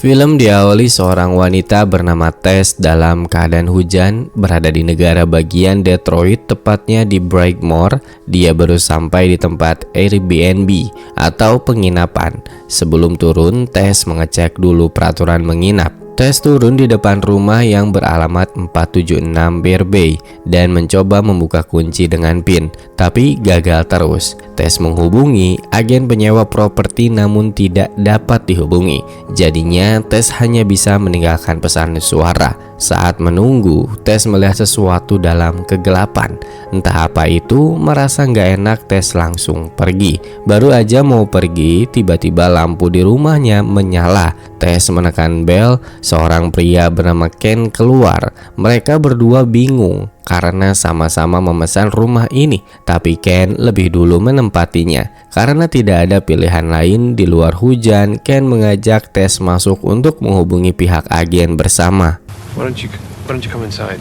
Film diawali seorang wanita bernama Tess dalam keadaan hujan berada di negara bagian Detroit, tepatnya di Brightmoor. Dia baru sampai di tempat Airbnb atau penginapan. Sebelum turun, Tess mengecek dulu peraturan menginap. Tess turun di depan rumah yang beralamat 476 Bear Bay dan mencoba membuka kunci dengan PIN, tapi gagal terus. Tess menghubungi agen penyewa properti namun tidak dapat dihubungi. Jadinya Tess hanya bisa meninggalkan pesan suara. Saat menunggu, Tess melihat sesuatu dalam kegelapan. Entah apa itu, merasa nggak enak, Tess langsung pergi. Baru aja mau pergi, tiba-tiba lampu di rumahnya menyala. Tess menekan bel, seorang pria bernama Ken keluar. Mereka berdua bingung karena sama-sama memesan rumah ini, tapi Ken lebih dulu menempatinya. Karena tidak ada pilihan lain di luar hujan, Ken mengajak Tess masuk untuk menghubungi pihak agen bersama. Why don't you come inside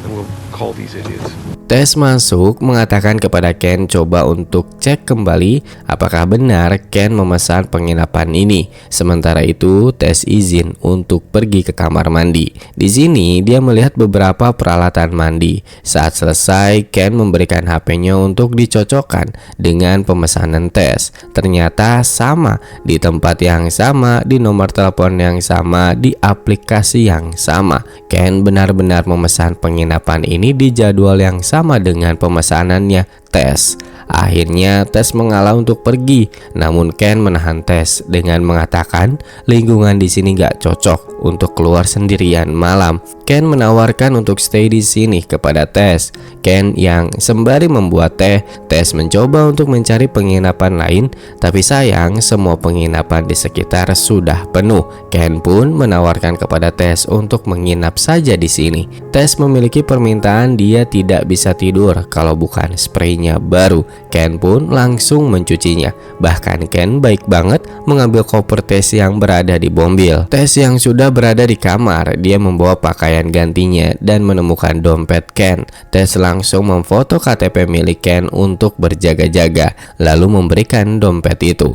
and we'll call these idiots. Tess masuk mengatakan kepada Ken coba untuk cek kembali apakah benar Ken memesan penginapan ini. Sementara itu, Tess izin untuk pergi ke kamar mandi. Di sini dia melihat beberapa peralatan mandi. Saat selesai, Ken memberikan HP-nya untuk dicocokkan dengan pemesanan Tess. Ternyata sama, di tempat yang sama, di nomor telepon yang sama, di aplikasi yang sama. Ken benar-benar memesan penginapan ini di jadwal yang sama dengan pemesanannya Tess. Akhirnya Tess mengalah untuk pergi, namun Ken menahan Tess dengan mengatakan lingkungan di sini gak cocok untuk keluar sendirian malam. Ken menawarkan untuk stay di sini kepada Tess. Ken yang sembari membuat teh, Tess mencoba untuk mencari penginapan lain, tapi sayang semua penginapan di sekitar sudah penuh. Ken pun menawarkan kepada Tess untuk menginap saja di sini. Tess memiliki permintaan dia tidak bisa tidur kalau bukan spraynya baru. Ken pun langsung mencucinya. Bahkan Ken baik banget mengambil koper Tess yang berada di mobil. Tess yang sudah berada di kamar, dia membawa pakaian gantinya dan menemukan dompet Ken. Tess langsung memfoto KTP milik Ken untuk berjaga-jaga, lalu memberikan dompet itu.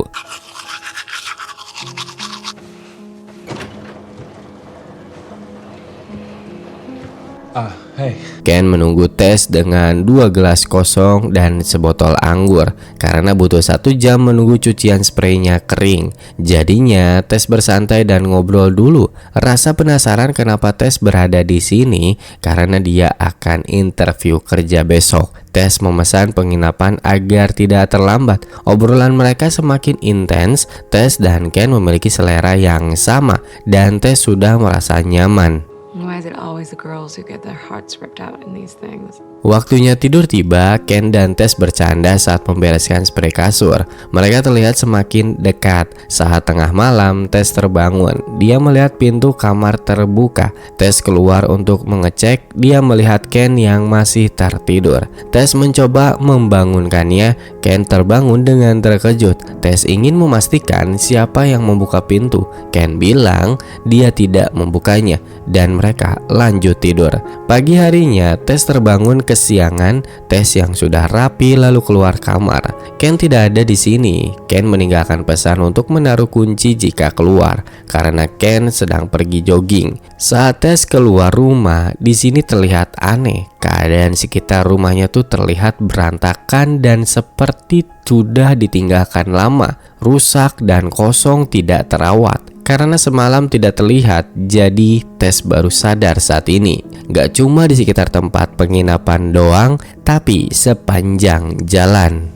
Hey. Ken menunggu Tess dengan 2 gelas kosong dan sebotol anggur karena butuh 1 jam menunggu cucian spraynya kering. Jadinya Tess bersantai dan ngobrol dulu. Rasa penasaran kenapa Tess berada di sini karena dia akan interview kerja besok. Tess memesan penginapan agar tidak terlambat. Obrolan mereka semakin intens. Tess dan Ken memiliki selera yang sama dan Tess sudah merasa nyaman. Why is it always the girls who get their hearts ripped out in these things? Waktunya tidur tiba, Ken dan Tess bercanda saat membereskan spray kasur. Mereka terlihat semakin dekat. Saat tengah malam, Tess terbangun. Dia melihat pintu kamar terbuka. Tess keluar untuk mengecek. Dia melihat Ken yang masih tertidur. Tess mencoba membangunkannya. Ken terbangun dengan terkejut. Tess ingin memastikan siapa yang membuka pintu. Ken bilang dia tidak membukanya dan mereka lanjut tidur. Pagi harinya, Tess terbangun kesiangan. Tess yang sudah rapi lalu keluar kamar. Ken tidak ada di sini. Ken meninggalkan pesan untuk menaruh kunci jika keluar karena Ken sedang pergi jogging. Saat Tess keluar rumah, di sini terlihat aneh. Keadaan sekitar rumahnya tuh terlihat berantakan dan seperti sudah ditinggalkan lama, rusak dan kosong, tidak terawat. Karena semalam tidak terlihat, jadi Tess baru sadar saat ini. Gak cuma di sekitar tempat penginapan doang, tapi sepanjang jalan.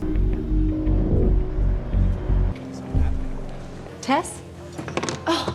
Tess? Oh,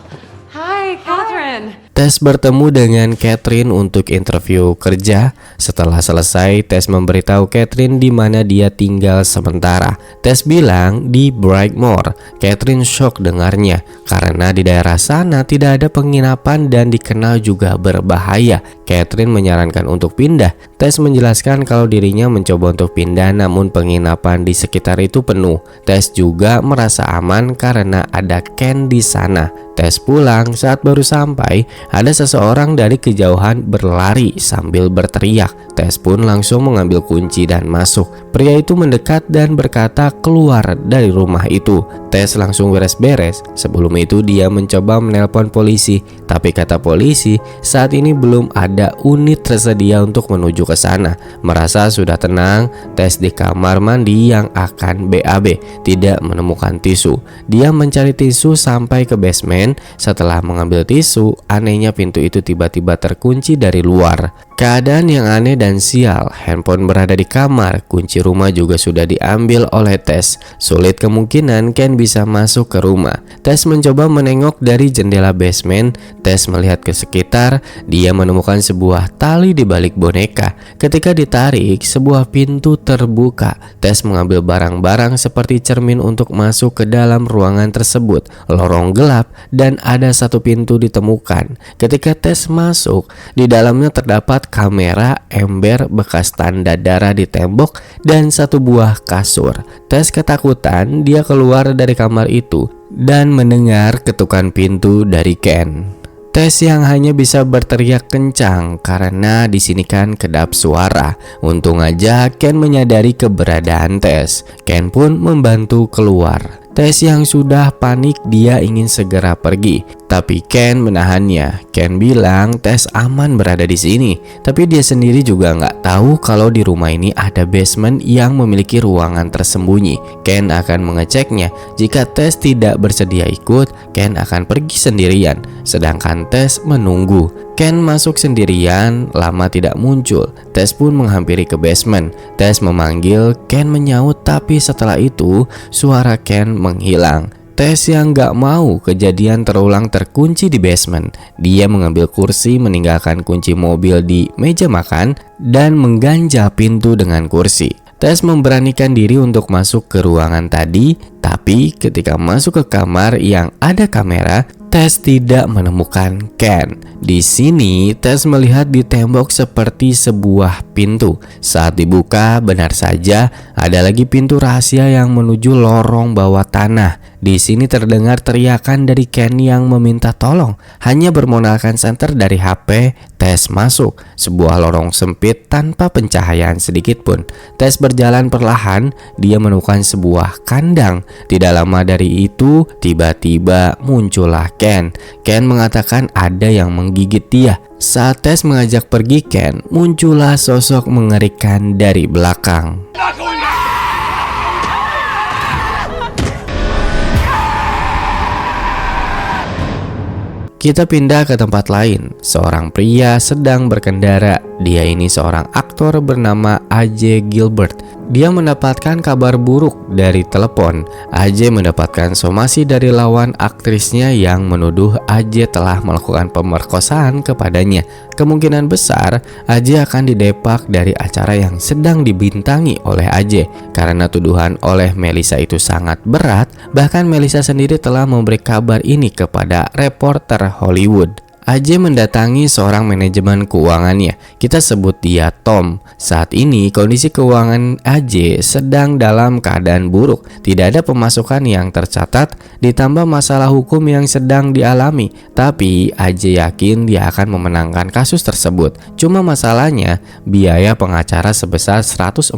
hi, Catherine. Tess bertemu dengan Catherine untuk interview kerja. Setelah selesai, Tess memberitahu Catherine di mana dia tinggal sementara. Tess bilang di Brightmoor. Catherine shock dengarnya karena di daerah sana tidak ada penginapan dan dikenal juga berbahaya. Catherine menyarankan untuk pindah. Tess menjelaskan kalau dirinya mencoba untuk pindah namun penginapan di sekitar itu penuh. Tess juga merasa aman karena ada Ken di sana. Tess pulang saat saat baru sampai, ada seseorang dari kejauhan berlari sambil berteriak. Tess pun langsung mengambil kunci dan masuk. Pria itu mendekat dan berkata keluar dari rumah itu. Tess langsung beres-beres. Sebelum itu dia mencoba menelpon polisi, tapi kata polisi saat ini belum ada unit tersedia untuk menuju ke sana. Merasa sudah tenang, Tess di kamar mandi yang akan BAB tidak menemukan tisu. Dia mencari tisu sampai ke basement. Setelah mengambil tisu, anehnya pintu itu tiba-tiba terkunci dari luar. Keadaan yang aneh dan sial, handphone berada di kamar, kunci rumah juga sudah diambil oleh Tess. Sulit kemungkinan Ken bisa masuk ke rumah. Tess mencoba menengok dari jendela basement. Tess melihat ke sekitar, dia menemukan sebuah tali di balik boneka. Ketika ditarik, sebuah pintu terbuka. Tess mengambil barang-barang seperti cermin untuk masuk ke dalam ruangan tersebut. Lorong gelap dan ada satu pintu ditemukan. Ketika Tess masuk, di dalamnya terdapat kamera, ember, bekas tanda darah di tembok, dan satu buah kasur. Tess ketakutan, dia keluar dari kamar itu dan mendengar ketukan pintu dari Ken. Tess yang hanya bisa berteriak kencang karena di sini kan kedap suara. Untung aja Ken menyadari keberadaan Tess. Ken pun membantu keluar. Tess yang sudah panik, dia ingin segera pergi, tapi Ken menahannya. Ken bilang Tess aman berada di sini, tapi dia sendiri juga nggak tahu kalau di rumah ini ada basement yang memiliki ruangan tersembunyi. Ken akan mengeceknya. Jika Tess tidak bersedia ikut, Ken akan pergi sendirian, sedangkan Tess menunggu. Ken masuk sendirian, lama tidak muncul. Tess pun menghampiri ke basement. Tess memanggil, Ken menyaut, tapi setelah itu suara Ken menghilang. Tess yang gak mau kejadian terulang terkunci di basement. Dia mengambil kursi, meninggalkan kunci mobil di meja makan, dan mengganjal pintu dengan kursi. Tess memberanikan diri untuk masuk ke ruangan tadi, tapi ketika masuk ke kamar yang ada kamera, Tess tidak menemukan Ken. Di sini Tess melihat di tembok seperti sebuah pintu. Saat dibuka, benar saja ada lagi pintu rahasia yang menuju lorong bawah tanah. Di sini terdengar teriakan dari Ken yang meminta tolong. Hanya bermodalkan senter dari HP, Tess masuk sebuah lorong sempit tanpa pencahayaan sedikit pun. Tess berjalan perlahan, dia menemukan sebuah kandang. Tidak lama dari itu, tiba-tiba muncullah Ken. Ken mengatakan ada yang menggigit dia. Saat Tess mengajak pergi Ken, muncullah sosok mengerikan dari belakang. Kita pindah ke tempat lain. Seorang pria sedang berkendara. Dia ini seorang aktor bernama AJ Gilbert. Dia mendapatkan kabar buruk dari telepon. AJ mendapatkan somasi dari lawan aktrisnya yang menuduh AJ telah melakukan pemerkosaan kepadanya. Kemungkinan besar AJ akan didepak dari acara yang sedang dibintangi oleh AJ. Karena tuduhan oleh Melissa itu sangat berat, bahkan Melissa sendiri telah memberi kabar ini kepada reporter Hollywood. AJ mendatangi seorang manajemen keuangannya. Kita sebut dia Tom. Saat ini kondisi keuangan AJ sedang dalam keadaan buruk. Tidak ada pemasukan yang tercatat, ditambah masalah hukum yang sedang dialami. Tapi AJ yakin dia akan memenangkan kasus tersebut. Cuma masalahnya biaya pengacara sebesar $140.000.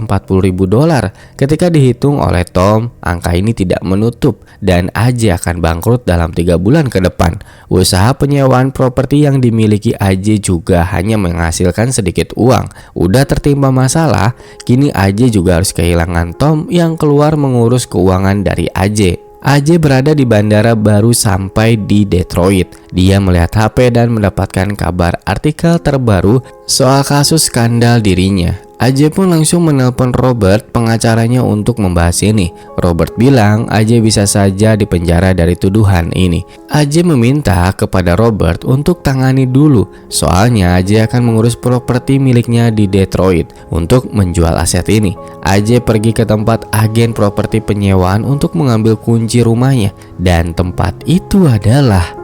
Ketika dihitung oleh Tom, angka ini tidak menutup dan AJ akan bangkrut dalam 3 bulan ke depan. Usaha penyewaan properti yang dimiliki AJ juga hanya menghasilkan sedikit uang. Udah tertimpa masalah, kini AJ juga harus kehilangan Tom yang keluar mengurus keuangan dari AJ. AJ berada di bandara baru sampai di Detroit. Dia melihat HP dan mendapatkan kabar artikel terbaru soal kasus skandal dirinya. AJ pun langsung menelpon Robert, pengacaranya, untuk membahas ini. Robert bilang AJ bisa saja dipenjara dari tuduhan ini. AJ meminta kepada Robert untuk tangani dulu, soalnya AJ akan mengurus properti miliknya di Detroit untuk menjual aset ini. AJ pergi ke tempat agen properti penyewaan untuk mengambil kunci rumahnya, dan tempat itu adalah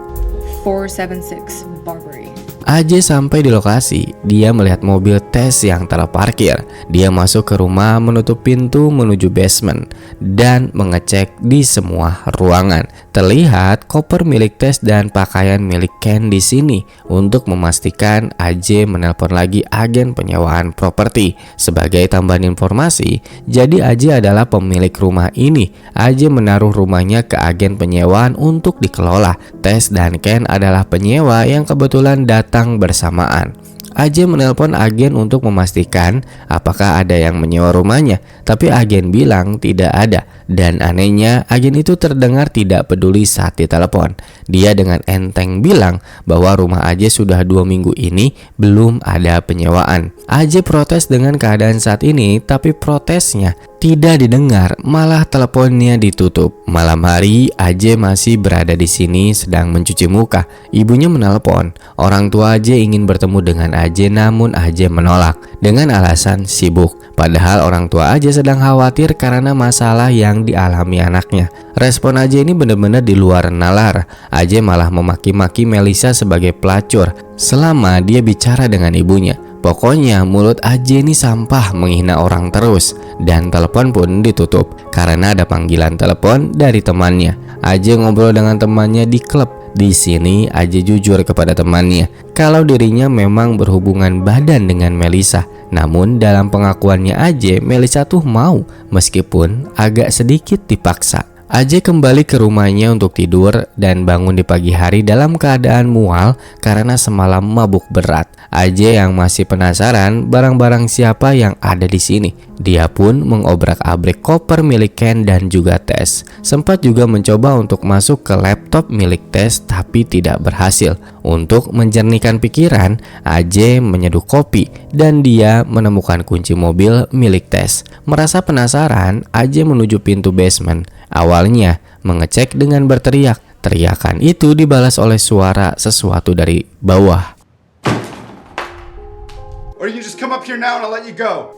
476 Barbary. AJ sampai di lokasi, dia melihat mobil Tess yang terparkir. Dia masuk ke rumah, menutup pintu menuju basement dan mengecek di semua ruangan. Terlihat koper milik Tess dan pakaian milik Ken di sini. Untuk memastikan, AJ menelpon lagi agen penyewaan properti. Sebagai tambahan informasi, jadi AJ adalah pemilik rumah ini. AJ menaruh rumahnya ke agen penyewaan untuk dikelola. Tess dan Ken adalah penyewa yang kebetulan datang bersamaan. AJ menelpon agen untuk memastikan apakah ada yang menyewa rumahnya, tapi agen bilang tidak ada. Dan anehnya, agen itu terdengar tidak peduli saat ditelepon. Dia dengan enteng bilang bahwa rumah AJ sudah 2 minggu ini belum ada penyewaan. AJ protes dengan keadaan saat ini, tapi protesnya tidak didengar, malah teleponnya ditutup. Malam hari, AJ masih berada di sini sedang mencuci muka. Ibunya menelpon. Orang tua AJ ingin bertemu dengan AJ, namun AJ menolak dengan alasan sibuk. Padahal orang tua AJ sedang khawatir karena masalah yang dialami anaknya. Respon AJ ini benar-benar di luar nalar. AJ malah memaki-maki Melissa sebagai pelacur selama dia bicara dengan ibunya. Pokoknya mulut AJ ini sampah, menghina orang terus. Dan telepon pun ditutup karena ada panggilan telepon dari temannya. AJ ngobrol dengan temannya di klub. Di sini AJ jujur kepada temannya kalau dirinya memang berhubungan badan dengan Melissa. Namun dalam pengakuannya AJ, Melissa tuh mau meskipun agak sedikit dipaksa. AJ kembali ke rumahnya untuk tidur dan bangun di pagi hari dalam keadaan mual karena semalam mabuk berat. AJ yang masih penasaran barang-barang siapa yang ada di sini. Dia pun mengobrak-abrik koper milik Ken dan juga Tess. Sempat juga mencoba untuk masuk ke laptop milik Tess tapi tidak berhasil. Untuk menjernihkan pikiran, AJ menyeduh kopi dan dia menemukan kunci mobil milik Tess. Merasa penasaran, AJ menuju pintu basement. Awalnya mengecek dengan berteriak. Teriakan itu dibalas oleh suara sesuatu dari bawah.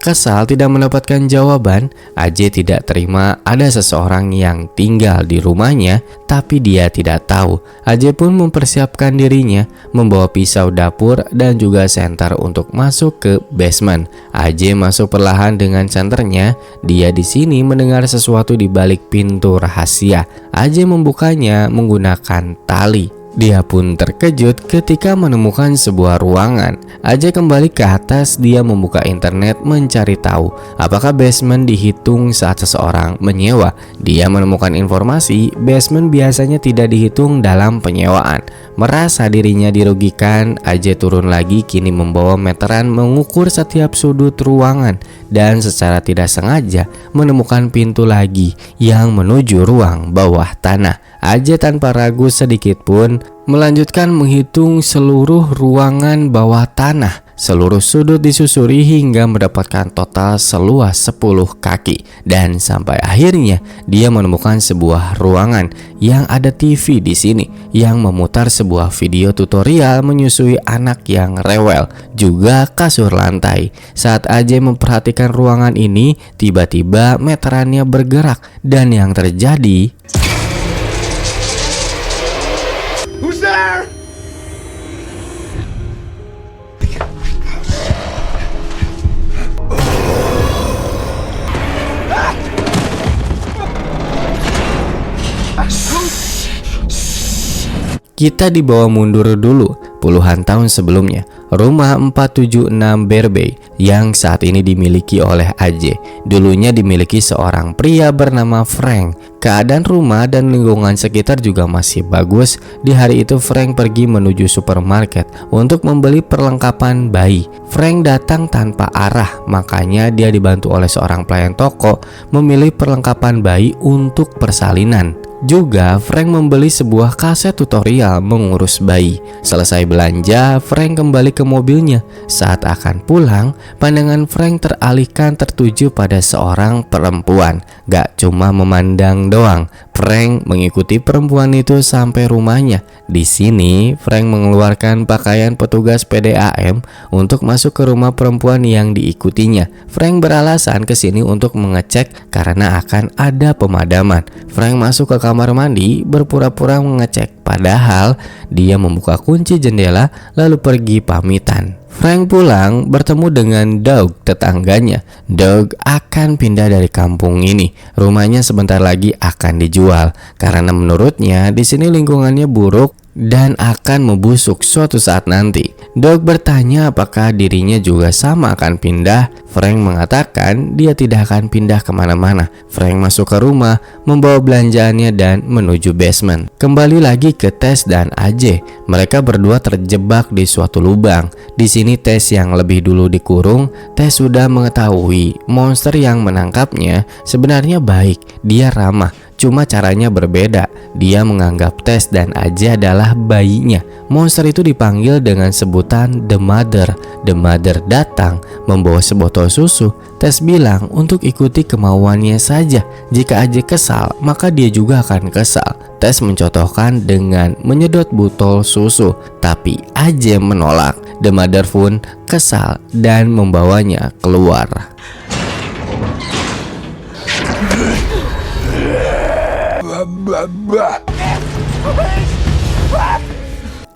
Kesal tidak mendapatkan jawaban, AJ tidak terima ada seseorang yang tinggal di rumahnya, tapi dia tidak tahu. AJ pun mempersiapkan dirinya, membawa pisau dapur dan juga senter untuk masuk ke basement. AJ masuk perlahan dengan senternya. Dia di sini mendengar sesuatu di balik pintu rahasia. AJ membukanya menggunakan tali. Dia pun terkejut ketika menemukan sebuah ruangan. AJ kembali ke atas, dia membuka internet mencari tahu apakah basement dihitung saat seseorang menyewa. Dia menemukan informasi basement biasanya tidak dihitung dalam penyewaan. Merasa dirinya dirugikan, AJ turun lagi, kini membawa meteran mengukur setiap sudut ruangan dan secara tidak sengaja menemukan pintu lagi yang menuju ruang bawah tanah. AJ tanpa ragu sedikit pun melanjutkan menghitung seluruh ruangan bawah tanah. Seluruh sudut disusuri hingga mendapatkan total seluas 10 kaki. Dan sampai akhirnya dia menemukan sebuah ruangan yang ada TV di sini yang memutar sebuah video tutorial menyusui anak yang rewel, juga kasur lantai. Saat AJ memperhatikan ruangan ini, tiba-tiba meterannya bergerak dan yang terjadi kita dibawa mundur dulu puluhan tahun sebelumnya. Rumah 476 Berbay yang saat ini dimiliki oleh AJ dulunya dimiliki seorang pria bernama Frank. Keadaan rumah dan lingkungan sekitar juga masih bagus. Di hari itu Frank pergi menuju supermarket untuk membeli perlengkapan bayi. Frank datang tanpa arah, makanya dia dibantu oleh seorang pelayan toko memilih perlengkapan bayi untuk persalinan. Juga Frank membeli sebuah kaset tutorial mengurus bayi. Selesai belanja, Frank kembali ke mobilnya. Saat akan pulang, pandangan Frank teralihkan tertuju pada seorang perempuan. Gak cuma memandang doang, Frank mengikuti perempuan itu sampai rumahnya. Di sini, Frank mengeluarkan pakaian petugas PDAM untuk masuk ke rumah perempuan yang diikutinya. Frank beralasan ke sini untuk mengecek karena akan ada pemadaman. Frank masuk ke kamar mandi berpura-pura mengecek, padahal dia membuka kunci jendela lalu pergi pamitan. Frank pulang bertemu dengan Doug, tetangganya. Doug akan pindah dari kampung ini. Rumahnya sebentar lagi akan dijual karena menurutnya di sini lingkungannya buruk dan akan membusuk suatu saat nanti. Doug bertanya apakah dirinya juga sama akan pindah. Frank mengatakan dia tidak akan pindah kemana-mana. Frank masuk ke rumah, membawa belanjaannya dan menuju basement. Kembali lagi ke Tess dan AJ. Mereka berdua terjebak di suatu lubang. Di sini Tess yang lebih dulu dikurung. Tess sudah mengetahui monster yang menangkapnya sebenarnya baik. Dia ramah. Cuma caranya berbeda. Dia menganggap Tess dan AJ adalah bayinya. Monster itu dipanggil dengan sebutan The Mother. The Mother datang membawa sebotol susu. Tess bilang untuk ikuti kemauannya saja. Jika AJ kesal, maka dia juga akan kesal. Tess mencontohkan dengan menyedot botol susu, tapi AJ menolak. The Mother pun kesal dan membawanya keluar.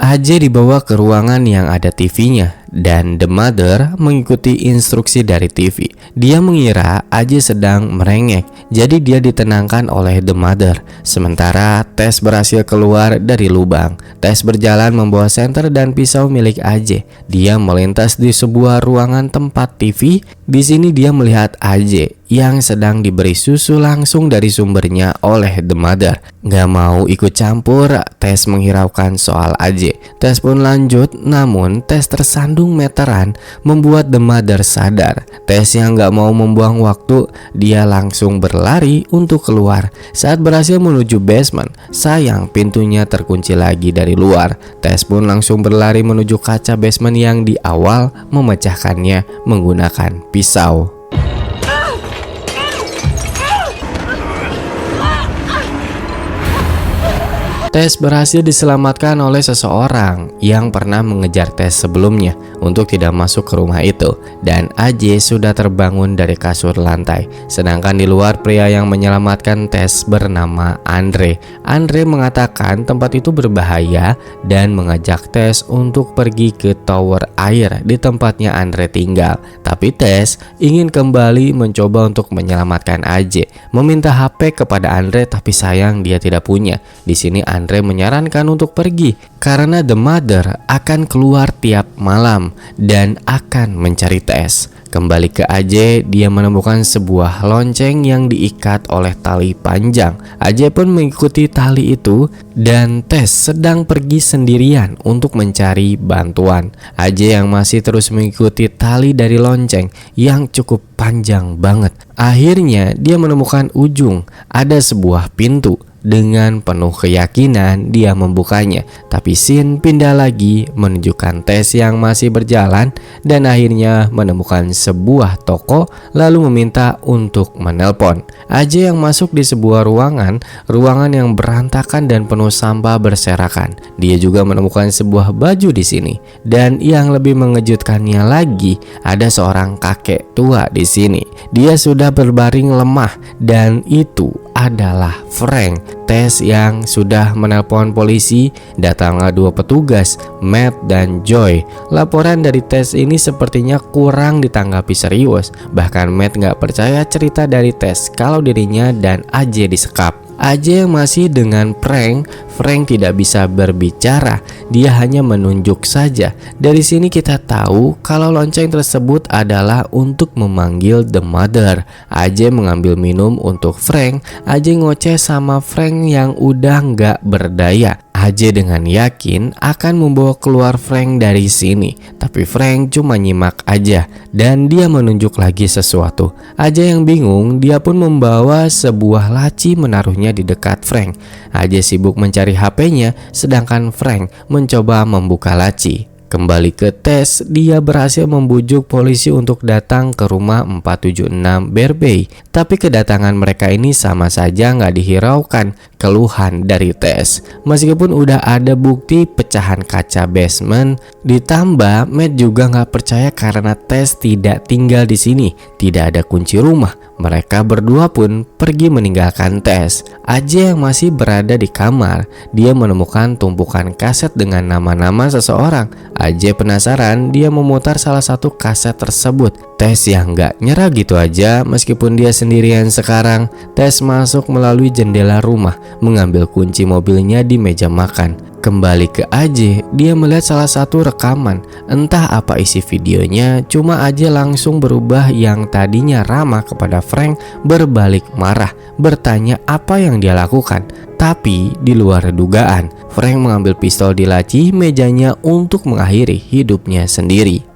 AJ dibawa ke ruangan yang ada TV-nya dan The Mother mengikuti instruksi dari TV. Dia mengira AJ sedang merengek, jadi dia ditenangkan oleh The Mother. Sementara Tess berhasil keluar dari lubang. Tess berjalan membawa senter dan pisau milik AJ. Dia melintas di sebuah ruangan tempat TV. Di sini dia melihat AJ yang sedang diberi susu langsung dari sumbernya oleh The Mother. Gak mau ikut campur, Tess menghiraukan soal AJ. Tess pun lanjut, namun Tess tersandung meteran membuat The Mother sadar. Tess yang gak mau membuang waktu, dia langsung berlari untuk keluar. Saat berhasil menuju basement, sayang pintunya terkunci lagi dari luar. Tess pun langsung berlari menuju kaca basement yang di awal memecahkannya menggunakan pisau. Tess berhasil diselamatkan oleh seseorang yang pernah mengejar Tess sebelumnya untuk tidak masuk ke rumah itu, dan AJ sudah terbangun dari kasur lantai. Sedangkan di luar, pria yang menyelamatkan Tess bernama Andre. Andre mengatakan tempat itu berbahaya dan mengajak Tess untuk pergi ke tower air di tempatnya Andre tinggal. Tapi Tess ingin kembali mencoba untuk menyelamatkan AJ, meminta HP kepada Andre, tapi sayang dia tidak punya. Di sini Andre menyarankan untuk pergi karena The Mother akan keluar tiap malam dan akan mencari Tess. Kembali ke AJ, dia menemukan sebuah lonceng yang diikat oleh tali panjang. AJ pun mengikuti tali itu dan Tess sedang pergi sendirian untuk mencari bantuan. AJ yang masih terus mengikuti tali dari lonceng yang cukup panjang banget. Akhirnya dia menemukan ujung, ada sebuah pintu. Dengan penuh keyakinan dia membukanya, tapi scene pindah lagi menunjukkan Tess yang masih berjalan dan akhirnya menemukan sebuah toko lalu meminta untuk menelpon. AJ yang masuk di sebuah ruangan yang berantakan dan penuh sampah berserakan. Dia juga menemukan sebuah baju di sini dan yang lebih mengejutkannya lagi, ada seorang kakek tua di sini. Dia sudah berbaring lemah dan itu adalah Frank. Tess yang sudah menelpon polisi. Datanglah dua petugas, Matt dan Joy. Laporan dari Tess ini sepertinya kurang ditanggapi serius. Bahkan Matt gak percaya cerita dari Tess kalau dirinya dan AJ disekap. AJ yang masih dengan Frank tidak bisa berbicara, dia hanya menunjuk saja. Dari sini kita tahu kalau lonceng tersebut adalah untuk memanggil The Mother. AJ mengambil minum untuk Frank. AJ ngoceh sama Frank yang udah nggak berdaya. AJ dengan yakin akan membawa keluar Frank dari sini, tapi Frank cuma nyimak aja dan dia menunjuk lagi sesuatu. AJ yang bingung, dia pun membawa sebuah laci menaruhnya di dekat Frank. AJ sibuk mencari HP-nya, sedangkan Frank mencoba membuka laci. Kembali ke Tess, dia berhasil membujuk polisi untuk datang ke rumah 476 Bear Bay. Tapi kedatangan mereka ini sama saja nggak dihiraukan keluhan dari Tess. Meskipun udah ada bukti pecahan kaca basement, ditambah Matt juga nggak percaya karena Tess tidak tinggal di sini, tidak ada kunci rumah. Mereka berdua pun pergi meninggalkan Tess. AJ yang masih berada di kamar, dia menemukan tumpukan kaset dengan nama-nama seseorang. AJ penasaran, dia memutar salah satu kaset tersebut. Tess yang nggak nyerah gitu aja, meskipun dia sendirian sekarang. Tess masuk melalui jendela rumah, mengambil kunci mobilnya di meja makan. Kembali ke AJ, dia melihat salah satu rekaman. Entah apa isi videonya, cuma AJ langsung berubah, yang tadinya ramah kepada Frank berbalik marah, bertanya apa yang dia lakukan. Tapi di luar dugaan, Frank mengambil pistol di laci mejanya untuk mengakhiri hidupnya sendiri.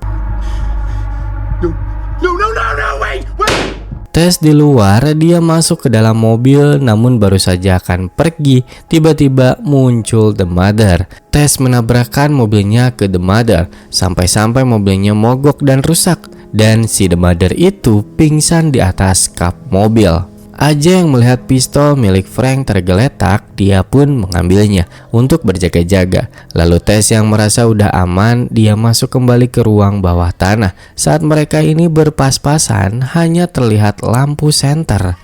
Tess di luar, dia masuk ke dalam mobil, namun baru saja akan pergi, tiba-tiba muncul The Mother. Tess menabrakkan mobilnya ke The Mother, sampai-sampai mobilnya mogok dan rusak, dan si The Mother itu pingsan di atas kap mobil. AJ yang melihat pistol milik Frank tergeletak, dia pun mengambilnya untuk berjaga-jaga. Lalu Tess yang merasa udah aman, dia masuk kembali ke ruang bawah tanah. Saat mereka ini berpas-pasan, hanya terlihat lampu senter.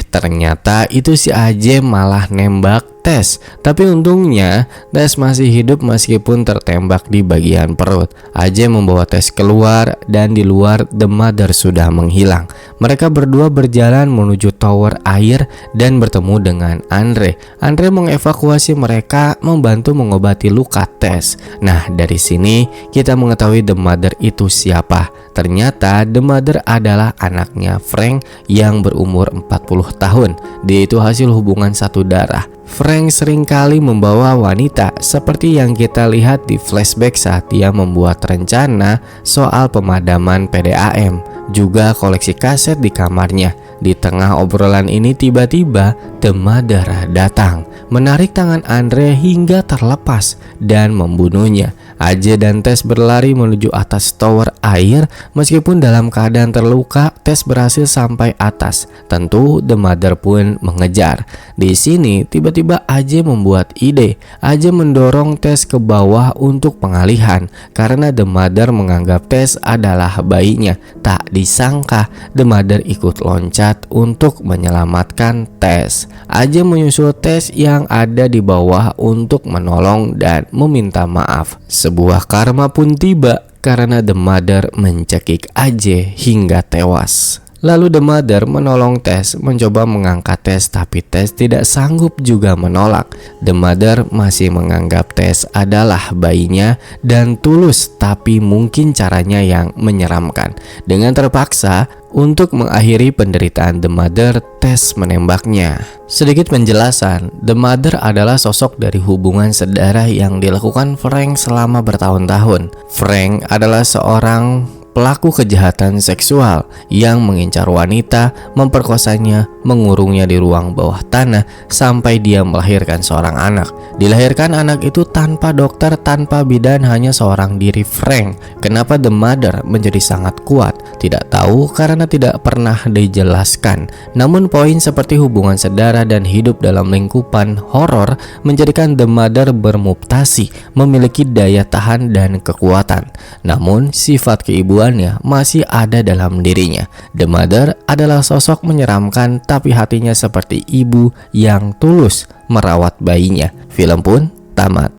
Ternyata itu si AJ malah nembak Tess. Tapi untungnya Tess masih hidup meskipun tertembak di bagian perut. AJ membawa Tess keluar, dan di luar The Mother sudah menghilang. Mereka berdua berjalan menuju tower air dan bertemu dengan Andre. Andre mengevakuasi mereka, membantu mengobati luka Tess. Nah, dari sini kita mengetahui The Mother itu siapa. Ternyata The Mother adalah anaknya Frank yang berumur 40 tahun. Dia itu hasil hubungan satu darah. Frank seringkali membawa wanita, seperti yang kita lihat di flashback saat dia membuat rencana soal pemadaman PDAM. Juga koleksi kaset di kamarnya. Di tengah obrolan ini tiba-tiba The Mother datang, menarik tangan Andre hingga terlepas dan membunuhnya. AJ dan Tess berlari menuju atas tower air. Meskipun dalam keadaan terluka, Tess berhasil sampai atas. Tentu The Mother pun mengejar. Di sini tiba-tiba AJ membuat ide. AJ mendorong Tess ke bawah untuk pengalihan karena The Mother menganggap Tess adalah bayinya. Tak disangka The Mother ikut loncat untuk menyelamatkan Tess. AJ menyusul Tess yang ada di bawah untuk menolong dan meminta maaf. Sebuah karma pun tiba karena The Mother mencekik AJ hingga tewas. Lalu The Mother menolong Tess, mencoba mengangkat Tess, tapi Tess tidak sanggup juga menolak. The Mother masih menganggap Tess adalah bayinya dan tulus, tapi mungkin caranya yang menyeramkan. Dengan terpaksa untuk mengakhiri penderitaan The Mother, Tess menembaknya. Sedikit penjelasan, The Mother adalah sosok dari hubungan sedarah yang dilakukan Frank selama bertahun-tahun. Frank adalah seorang pelaku kejahatan seksual yang mengincar wanita, memperkosanya, mengurungnya di ruang bawah tanah sampai dia melahirkan seorang anak. Dilahirkan anak itu tanpa dokter, tanpa bidan, hanya seorang diri Frank. Kenapa The Mother menjadi sangat kuat? Tidak tahu karena tidak pernah dijelaskan. Namun poin seperti hubungan saudara dan hidup dalam lingkupan horor menjadikan The Mother bermutasi, memiliki daya tahan dan kekuatan. Namun sifat keibuannya masih ada dalam dirinya. The Mother adalah sosok menyeramkan, tapi hatinya seperti ibu yang tulus merawat bayinya. Film pun tamat.